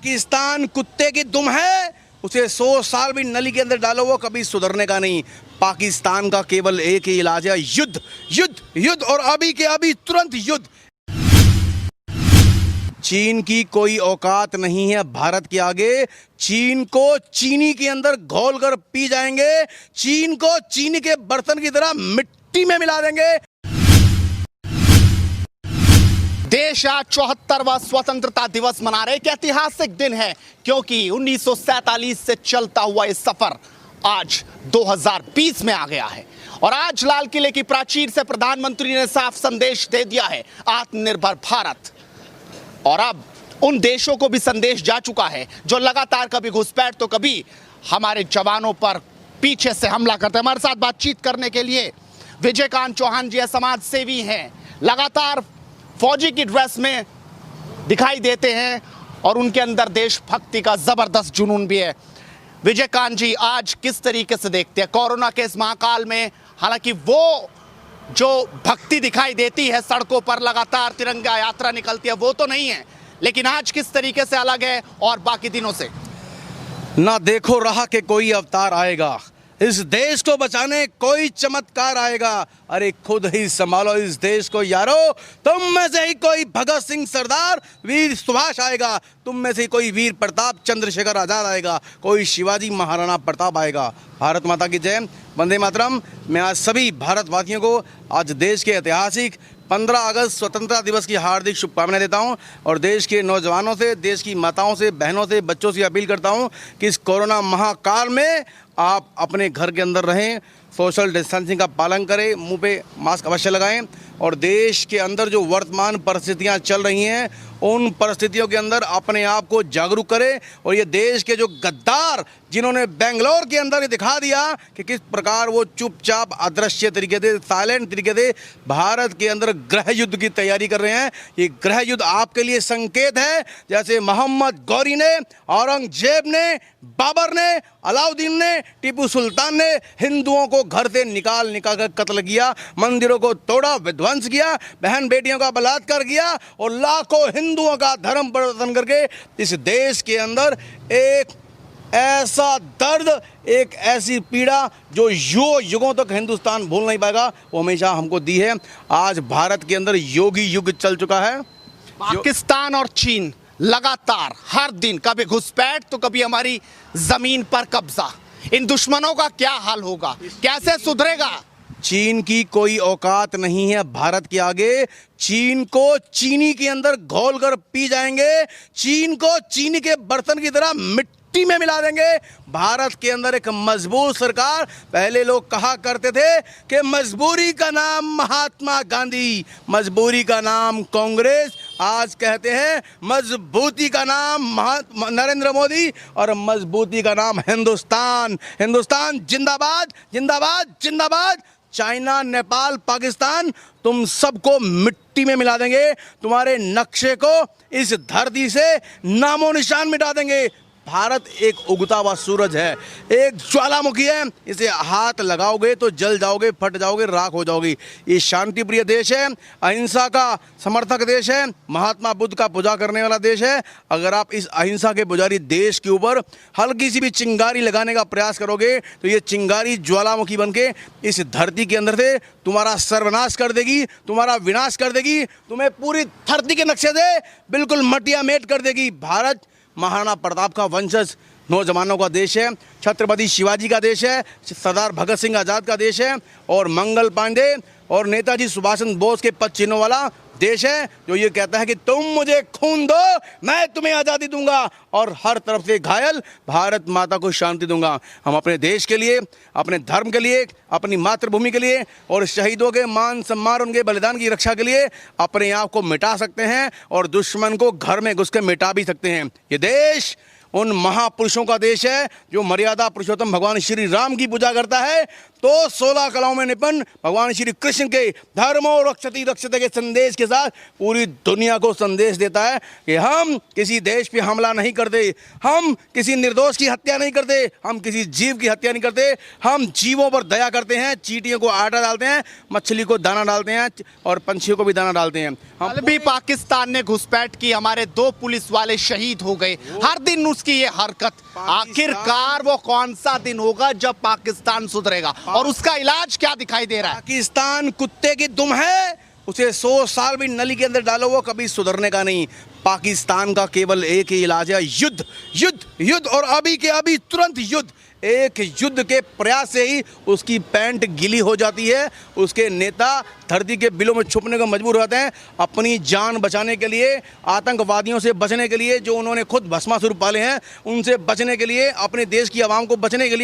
पाकिस्तान कुत्ते की दुम है, उसे 100 साल भी नली के अंदर डालो वो कभी सुधरने का नहीं। पाकिस्तान का केवल एक ही इलाज है, युद्ध युद्ध युद्ध और अभी के अभी तुरंत युद्ध। चीन की कोई औकात नहीं है भारत के आगे। चीन को चीनी के अंदर घोल कर पी जाएंगे, चीन को चीनी के बर्तन की तरह मिट्टी में मिला देंगे। देश आज 74वां स्वतंत्रता दिवस मना रहे। एक ऐतिहासिक दिन है क्योंकि 1947 से चलता हुआ ये सफर आज 2020 में आ गया है और आज लाल किले की प्राचीर से प्रधानमंत्री ने साफ संदेश दे दिया है, आत्मनिर्भर भारत। और अब उन देशों को भी संदेश जा चुका है जो लगातार कभी घुसपैठ तो कभी हमारे जवानों पर पीछे से हमला करते हैं। हमारे साथ बातचीत करने के लिए विजयकांत चौहान जी समाज सेवी हैं, लगातार फौजी की ड्रेस में दिखाई देते हैं और उनके अंदर देशभक्ति का जबरदस्त जुनून भी है। विजयकांत जी, आज किस तरीके से देखते हैं कोरोना के इस महाकाल में? हालांकि वो जो भक्ति दिखाई देती है सड़कों पर लगातार तिरंगा यात्रा निकलती है वो तो नहीं है, लेकिन आज किस तरीके से अलग है और बाकी दिनों से? ना देखो रहा कि कोई अवतार आएगा, इस देश को बचाने कोई चमत्कार आएगा। अरे खुद ही संभालो इस देश को यारो। तुम में से ही कोई भगत सिंह सरदार वीर सुभाष आएगा, तुम में से ही कोई वीर प्रताप चंद्रशेखर आजाद आएगा, कोई शिवाजी महाराणा प्रताप आएगा। भारत माता की जय, वंदे मातरम। मैं आज सभी भारतवासियों को आज देश के ऐतिहासिक 15 अगस्त स्वतंत्रता दिवस की हार्दिक शुभकामनाएं देता हूं और देश के नौजवानों से, देश की माताओं से, बहनों से, बच्चों से अपील करता हूं कि इस कोरोना महाकाल में आप अपने घर के अंदर रहें, सोशल डिस्टेंसिंग का पालन करें, मुंह पे मास्क अवश्य लगाएं और देश के अंदर जो वर्तमान परिस्थितियां चल रही हैं उन परिस्थितियों के अंदर अपने आप को जागरूक करें। और ये देश के जो गद्दार जिन्होंने बेंगलोर के अंदर ये दिखा दिया कि किस प्रकार वो चुपचाप अदृश्य तरीके से, साइलेंट तरीके से भारत के अंदर गृह युद्ध की तैयारी कर रहे हैं। ये गृह युद्ध आपके लिए संकेत है, जैसे मोहम्मद गौरी ने, औरंगजेब ने, बाबर ने, अलाउद्दीन ने, टीपू सुल्तान ने हिंदुओं को घर से निकाल कर कत्ल किया, मंदिरों को तोड़ा, विध्वंस किया, बहन बेटियों का बलात्कार किया और लाखों हिंदुओं का धर्म परिवर्तन करके इस देश के अंदर एक ऐसा दर्द, एक ऐसी पीड़ा जो युगों तक हिंदुस्तान भूल नहीं पाएगा, वो हमेशा हमको दी है। आज भारत के अंदर योगी युग चल चुका है। पाकिस्तान और चीन लगातार हर दिन कभी घुसपैठ तो कभी हमारी जमीन पर कब्जा। इन दुश्मनों का क्या हाल होगा, कैसे सुधरेगा? चीन की कोई औकात नहीं है भारत के आगे। चीन को चीनी के अंदर घोल कर पी जाएंगे, चीन को चीनी के बर्तन की तरह मिट्टी में मिला देंगे। भारत के अंदर एक मजबूत सरकार, पहले लोग कहा करते थे कि मजबूरी का नाम महात्मा गांधी, मजबूरी का नाम कांग्रेस, आज कहते हैं मजबूती का नाम नरेंद्र मोदी और मजबूती का नाम हिंदुस्तान। हिंदुस्तान जिंदाबाद जिंदाबाद जिंदाबाद। चाइना, नेपाल, पाकिस्तान, तुम सबको मिट्टी में मिला देंगे, तुम्हारे नक्शे को इस धरती से नामो निशान मिटा देंगे। भारत एक उगता हुआ सूरज है, एक ज्वालामुखी है, इसे हाथ लगाओगे तो जल जाओगे, फट जाओगे, राख हो जाओगे। ये शांति प्रिय देश है, अहिंसा का समर्थक देश है, महात्मा बुद्ध का पूजा करने वाला देश है। अगर आप इस अहिंसा के पुजारी देश के ऊपर हल्की सी भी चिंगारी लगाने का प्रयास करोगे तो ये चिंगारी ज्वालामुखी बनके इस धरती के अंदर से तुम्हारा सर्वनाश कर देगी, तुम्हारा विनाश कर देगी, तुम्हें पूरी धरती के नक्शे से बिल्कुल मटिया मेट कर देगी। भारत महाराणा प्रताप का वंशज नौजवानों का देश है, छत्रपति शिवाजी का देश है, सरदार भगत सिंह आजाद का देश है और मंगल पांडे और नेताजी सुभाष चंद्र बोस के पद चिन्हों वाला देश है, जो ये कहता है कि तुम मुझे खून दो, मैं तुम्हें आज़ादी दूंगा और हर तरफ से घायल भारत माता को शांति दूंगा। हम अपने देश के लिए, अपने धर्म के लिए, अपनी मातृभूमि के लिए और शहीदों के मान सम्मान, उनके बलिदान की रक्षा के लिए अपने आप को मिटा सकते हैं और दुश्मन को घर में घुस के मिटा भी सकते हैं। ये देश उन महापुरुषों का देश है जो मर्यादा पुरुषोत्तम भगवान श्री राम की पूजा करता है। तो 16 कलाओं में निपुण भगवान श्री कृष्ण के धर्मो रक्षति रक्षते के संदेश के साथ पूरी दुनिया को संदेश देता है कि हम किसी देश पे हमला नहीं करते, हम किसी निर्दोष की हत्या नहीं करते, हम किसी जीव की हत्या नहीं करते, हम जीवों पर दया करते हैं, चींटियों को आटा डालते हैं, मछली को दाना डालते हैं और पंछियों को भी दाना डालते हैं। कल भी पाकिस्तान ने घुसपैठ की, हमारे 2 पुलिस वाले शहीद हो गए। हर दिन उसकी ये हरकत, आखिरकार वो कौन सा दिन होगा जब पाकिस्तान सुधरेगा और उसका इलाज क्या दिखाई दे रहा है? पाकिस्तान कुत्ते की दुम है, उसे 100 साल भी नली के अंदर डालो वो कभी सुधरने का नहीं। पाकिस्तान का केवल एक ही इलाज है, युद्ध युद्ध युद्ध और अभी के अभी तुरंत युद्ध। एक युद्ध के प्रयास से ही उसकी पैंट गीली हो जाती है, उसके नेता धरती के बिलों में छुपने को मजबूर होते हैं अपनी जान बचाने के लिए, आतंकवादियों से बचने के लिए जो उन्होंने खुद भस्मासुर पाले हैं उनसे बचने के लिए, अपने देश की आवाम को बचाने के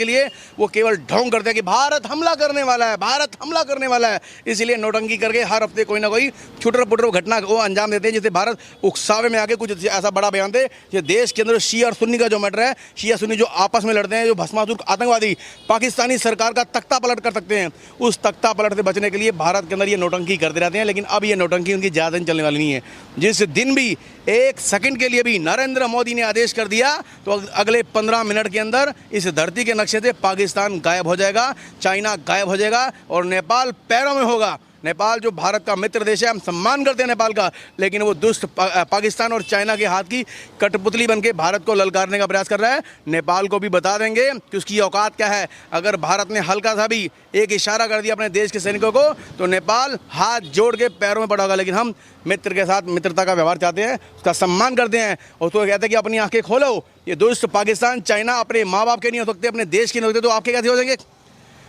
लिए वो केवल ढोंग करते हैं कि भारत हमला करने वाला है, भारत हमला करने वाला है। इसलिए नौटंकी करके हर हफ्ते कोई ना कोई छुटर पुटर घटना को अंजाम देते हैं जिससे भारत उकसावे में आके कुछ ऐसा बड़ा बयान दे कि देश के अंदर शिया और सुन्नी का जो मैटर है, शिया सुन्नी जो आपस में लड़ते हैं, जो भस्मासुर आतंकवादी पाकिस्तानी सरकार का तख्ता पलट कर सकते हैं, उस तख्ता पलट से बचने के लिए भारत के अंदर ये नौटंकी करते रहते हैं। लेकिन अब ये नौटंकी उनकी ज़्यादा दिन चलने वाली नहीं है। जिस दिन भी 1 सेकंड के लिए भी नरेंद्र मोदी ने आदेश कर दिया तो अगले 15 मिनट के अंदर इस धरती के नक्शे से पाकिस्तान गायब हो जाएगा, चाइना गायब हो जाएगा और नेपाल पैरों में होगा। नेपाल जो भारत का मित्र देश है, हम सम्मान करते हैं नेपाल का, लेकिन वो दुष्ट पाकिस्तान और चाइना के हाथ की कठपुतली बनके भारत को ललकारने का प्रयास कर रहा है। नेपाल को भी बता देंगे कि उसकी औकात क्या है। अगर भारत ने हल्का सा भी एक इशारा कर दिया अपने देश के सैनिकों को तो नेपाल हाथ जोड़ के पैरों में पड़ा होगा। लेकिन हम मित्र के साथ मित्रता का व्यवहार चाहते हैं, उसका सम्मान करते हैं और तो कहते हैं कि अपनी आंखें खोलो। ये दुष्ट पाकिस्तान चाइना अपने माँ बाप के नहीं हो सकते, अपने देश के नहीं होते, तो आपके कैसे हो जाएंगे?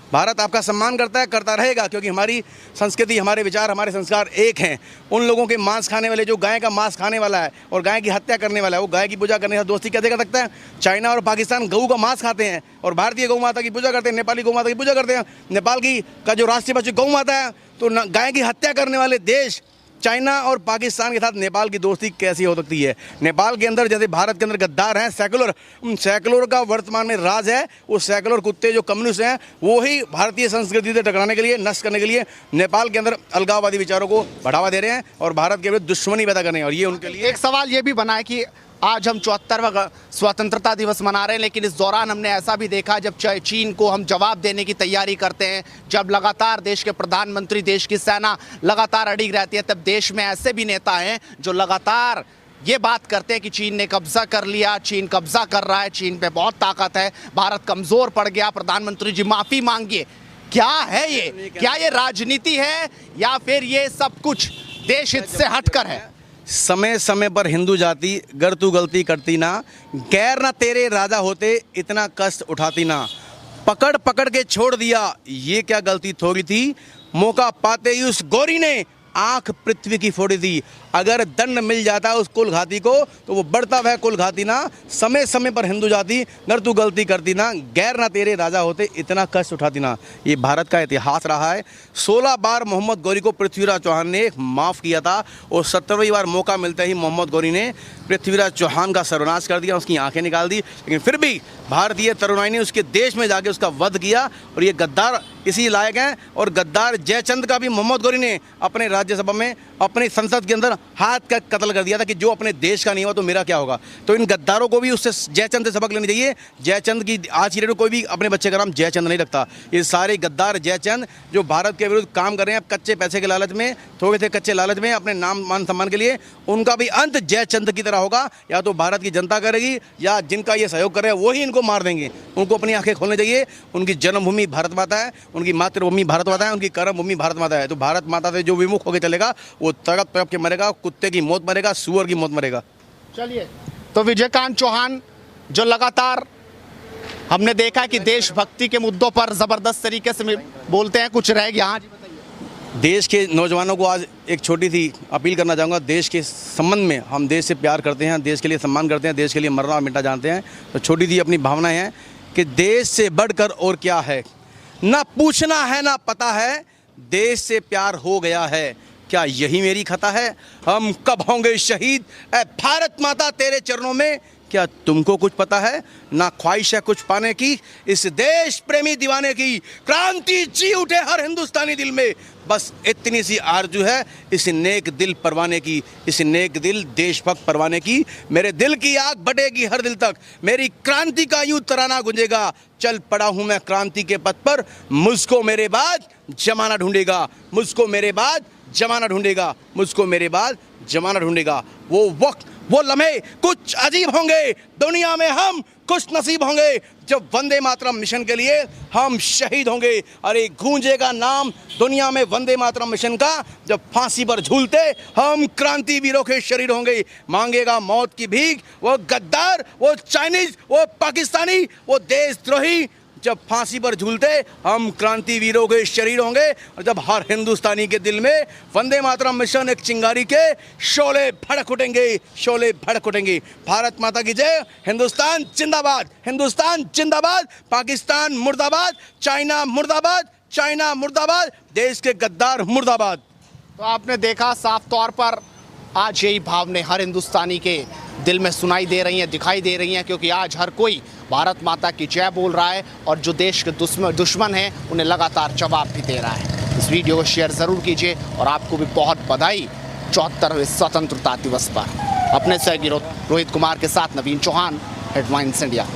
भारत आपका सम्मान करता है, करता रहेगा, क्योंकि हमारी संस्कृति, हमारे विचार, हमारे संस्कार एक हैं। उन लोगों के मांस खाने वाले, जो गाय का मांस खाने वाला है और गाय की हत्या करने वाला है, वो गाय की पूजा करने का दोस्ती कैसे कर सकता है? चाइना और पाकिस्तान गऊ का मांस खाते हैं और भारतीय गौ माता की पूजा करते हैं, नेपाली गौ माता की पूजा करते हैं। नेपाल का जो राष्ट्रीय पशु गौ माता है, तो गाय की हत्या करने वाले देश चाइना और पाकिस्तान के साथ नेपाल की दोस्ती कैसी हो सकती है? नेपाल के अंदर जैसे भारत के अंदर गद्दार हैं सेकुलर, उन सेकुलर का वर्तमान में राज है। वो सेकुलर कुत्ते जो कम्युनिस्ट हैं वो ही भारतीय संस्कृति से टकराने के लिए, नष्ट करने के लिए नेपाल के अंदर अलगाववादी विचारों को बढ़ावा दे रहे हैं और भारत के विरुद्ध दुश्मनी पैदा कर रहे हैं। और ये उनके लिए एक सवाल ये भी बना है कि आज हम 74वां स्वतंत्रता दिवस मना रहे हैं, लेकिन इस दौरान हमने ऐसा भी देखा जब चीन को हम जवाब देने की तैयारी करते हैं, जब लगातार देश के प्रधानमंत्री, देश की सेना लगातार अड़िग रहती है, तब देश में ऐसे भी नेता हैं जो लगातार ये बात करते हैं कि चीन ने कब्जा कर लिया, चीन कब्जा कर रहा है, चीन पे बहुत ताकत है, भारत कमजोर पड़ गया, प्रधानमंत्री जी माफी मांगिए। क्या है ये? क्या ये राजनीति है या फिर ये सब कुछ देश हित से हटकर है? समय समय पर हिंदू जाति गर तू गलती करती ना, गैर ना तेरे राजा होते इतना कष्ट उठाती ना, पकड़ पकड़ के छोड़ दिया ये क्या गलती थोड़ी थी, मौका पाते ही उस गौरी ने आंख पृथ्वी की फोड़ी थी। अगर दंड मिल जाता उस कुलघाती को तो वो बढ़ता वह कुलघाती ना, समय समय पर हिंदू जाति गर तू गलती करती ना, गैर ना तेरे राजा होते इतना कष्ट उठाती ना। ये भारत का इतिहास रहा है। 16 बार मोहम्मद गौरी को पृथ्वीराज चौहान ने माफ़ किया था और 17वीं बार मौका मिलते ही मोहम्मद गौरी ने पृथ्वीराज चौहान का सर्वनाश कर दिया, उसकी आंखें निकाल दी। लेकिन फिर भी भारतीय तरुणाई ने उसके देश में जाके उसका वध किया और ये गद्दार इसी लायक हैं। और गद्दार जयचंद का भी मोहम्मद गौरी ने अपने राज्यसभा में, अपने संसद के अंदर हाथ का कत्ल कर दिया था कि जो अपने देश का नहीं हुआ तो मेरा क्या होगा। तो इन गद्दारों को भी उससे, जयचंद से सबक लेनी चाहिए। जयचंद की आज की डेट में कोई भी अपने बच्चे का नाम जयचंद नहीं रखता। ये सारे गद्दार जयचंद जो भारत के विरुद्ध काम कर रहे हैं कच्चे पैसे के लालच में, थोड़े से कच्चे लालच में, अपने नाम मान सम्मान के लिए, उनका भी अंत जयचंद की तरह होगा। या तो भारत की जनता करेगी या जिनका ये सहयोग कर रहे हैं वही इनको मार देंगे। उनको अपनी आंखें खोलनी चाहिए। उनकी जन्मभूमि भारत माता है, उनकी मातृभूमि भारत माता है, उनकी कर्मभूमि भारत माता है। तो भारत माता से जो विमुख होकर चलेगा वो तड़प तड़प के मरेगा, कुत्ते की मौत मरेगा, सुअर की मौत मरेगा। चलिए, तो विजयकांत चौहान जो लगातार हमने देखा कि देशभक्ति के मुद्दों पर जबरदस्त तरीके से बोलते हैं, कुछ रह गया? हाँ जी बताइए। देश के नौजवानों को आज एक छोटी सी अपील करना चाहूँगा। देश के संबंध में हम देश से प्यार करते हैं, देश के लिए सम्मान करते हैं, देश के लिए मरना और मिटना जानते हैं। तो छोटी सी अपनी भावनाएं हैं कि देश से बढ़कर और क्या है, ना पूछना है ना पता है, देश से प्यार हो गया है, क्या यही मेरी खता है? हम कब होंगे शहीद, ऐ भारत माता तेरे चरणों में क्या तुमको कुछ पता है? ना ख्वाहिश है कुछ पाने की, इस देश प्रेमी दीवाने की क्रांति जी उठे हर हिंदुस्तानी दिल में। बस इतनी सी आरजू है इस नेक दिल परवाने की, इस नेक दिल देशभक्त परवाने की। मेरे दिल की आग बढ़ेगी हर दिल तक, मेरी क्रांति का यूं तराना गूंजेगा। चल पड़ा हूं मैं क्रांति के पथ पर, मुझको मेरे बाद जमाना ढूंढेगा, मुझको मेरे बाद जमाना ढूंढेगा, मुझको मेरे बाद जमाना ढूंढेगा। वो वक्त वो लम्हे कुछ अजीब होंगे, दुनिया में हम खुश नसीब होंगे जब वंदे मातरम मिशन के लिए हम शहीद होंगे। अरे गूंजेगा नाम दुनिया में वंदे मातरम मिशन का, जब फांसी पर झूलते हम क्रांति वीरों के शरीर होंगे। मांगेगा मौत की भीख वो गद्दार, वो चाइनीज, वो पाकिस्तानी, वो देशद्रोही, जब फांसी पर झूलते हम क्रांति वीरों के शरीर होंगे। और जब हर हिंदुस्तानी के दिल में वंदे मातरम मिशन एक चिंगारी के शोले भड़क उठेंगे, शोले भड़क उठेंगे। भारत माता की जय, हिंदुस्तान जिंदाबाद, हिंदुस्तान जिंदाबाद, पाकिस्तान मुर्दाबाद, चाइना मुर्दाबाद, चाइना मुर्दाबाद, देश के गद्दार मुर्दाबाद। तो आपने देखा साफ तौर पर आज यही भावनाएं हर हिंदुस्तानी के दिल में सुनाई दे रही हैं, दिखाई दे रही हैं, क्योंकि आज हर कोई भारत माता की जय बोल रहा है और जो देश के दुश्मन हैं उन्हें लगातार जवाब भी दे रहा है। इस वीडियो को शेयर ज़रूर कीजिए और आपको भी बहुत बधाई 74वें स्वतंत्रता दिवस पर। अपने सहयोगी रोहित कुमार के साथ नवीन चौहान, हेडलाइंस इंडिया।